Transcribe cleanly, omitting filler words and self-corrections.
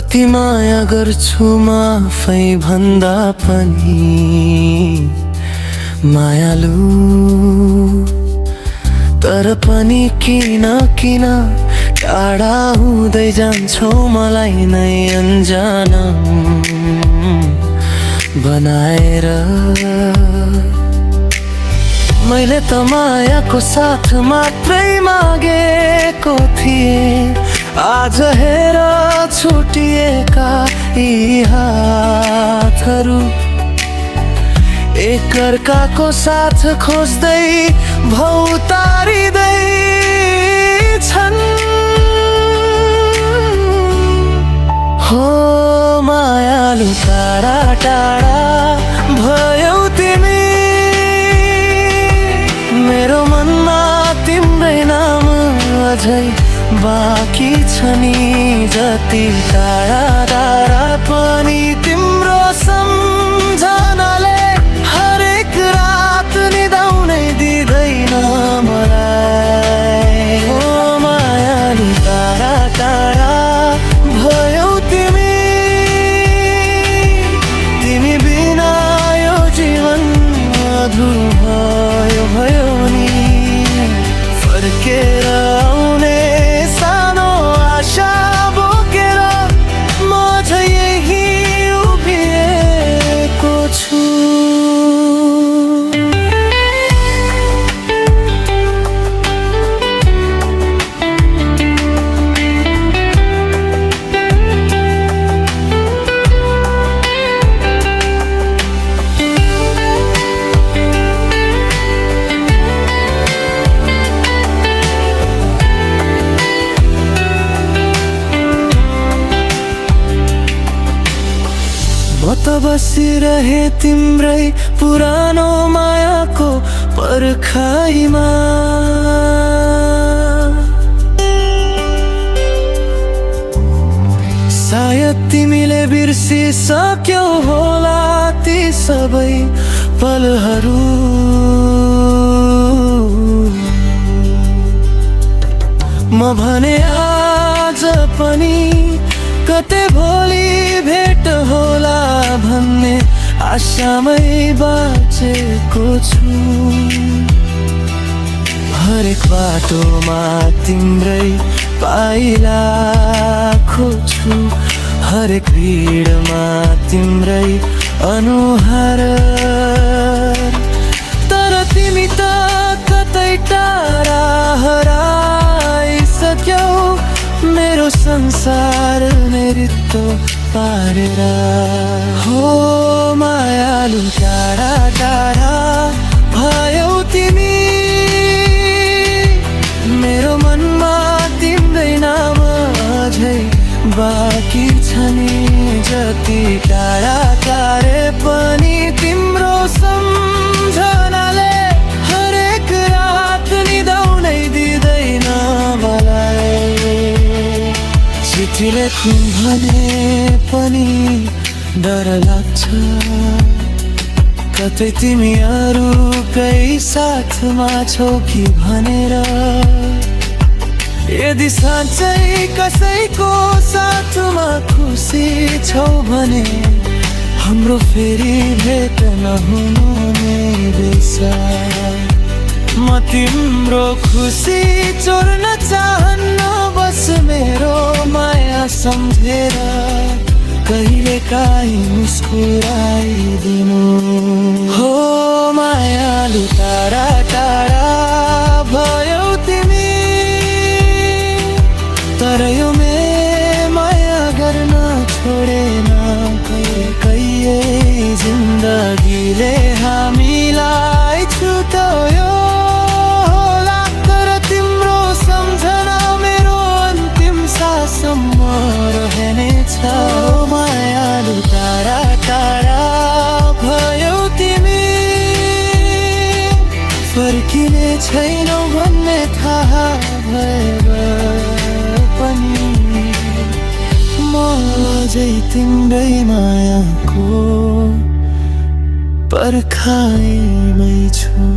कति माया गर्छु म आफै भन्दा पनि मायालु। तर पनि किन किन टाढा हुँदै जान्छौ मलाई नै अनजाना बनाएर। मैले त मायाको साथ मात्रै मागेको थिएँ, आज हेर छुटिएका यी हातहरू एकअर्काको साथ खोज्दै भौतारिँदै छन्। हो मायालु टाढा टाढा भयौ तिमी, मेरो मनमा तिम्रै नाम अझै बाँकी छ नि। जति टाढा टाढा पनि तिम्रो सम्झनाले हरेक रात निदाउनै दिँदैन मलाई। ओ मायालु टाढा टाढा भयौ तिमी, तिमी बिना यो जीवन अधुरो भयो नि। फर्केर आउने सानो आशा बोकेर म झै यही उभिएको छु। म त बसिरहे तिम्रै पुरानो मायाको पर्खाइमा। सायद तिमीले बिर्सिसक्यौ होला ती सबै पलहरू। म भने आज पनि कतै भोलि भेट होला भन्ने आशामै बाँचेको छु। हरेक बाटोमा तिम्रै पाइला खोज्छु, हरेक भिडमा तिम्रै अनुहार। तर तिमी त कतै टाढा हराइसक्यौ, मेरो संसार नै रित्तो पारेर। हो मायालु टाढा टाढा भयौ तिमी, मेरो मनमा तिम्रै नाम अझै बाँकी छ नि। जति टाढा टाढे पनि तिम्रो सम्झनाले हरेक रात निदाउनै दिँदैन मलाई। चिठी लेखौँ भने पनि डर लाग्छ, कतै तिमी अरूकै साथमा छौ कि भनेर। यदि साँच्चै कसैको साथमा खुसी छौ भने हाम्रो फेरि भेट नहुनु नै रहेछ। म तिम्रो खुसी चोर्न चाहन्न, बस मेरो माया सम्झेर कहिलेकाहीँ मुस्कुराइदिनु। हो मायालु टाढा टाढा भयौ तिमी, तर यो माया गर्न छोडेन कहिले। जिन्दगीले हामीलाई छुट्यायो होला, तर तिम्रो सम्झना मेरो अन्तिम साससम्म रहनेछ। मायालु टाढा टाढा भयौ तिमी, फर्किने छैनौ भन्ने थाहा भएर पनि म अझै तिम्रै मायाको पर्खाइमै छु।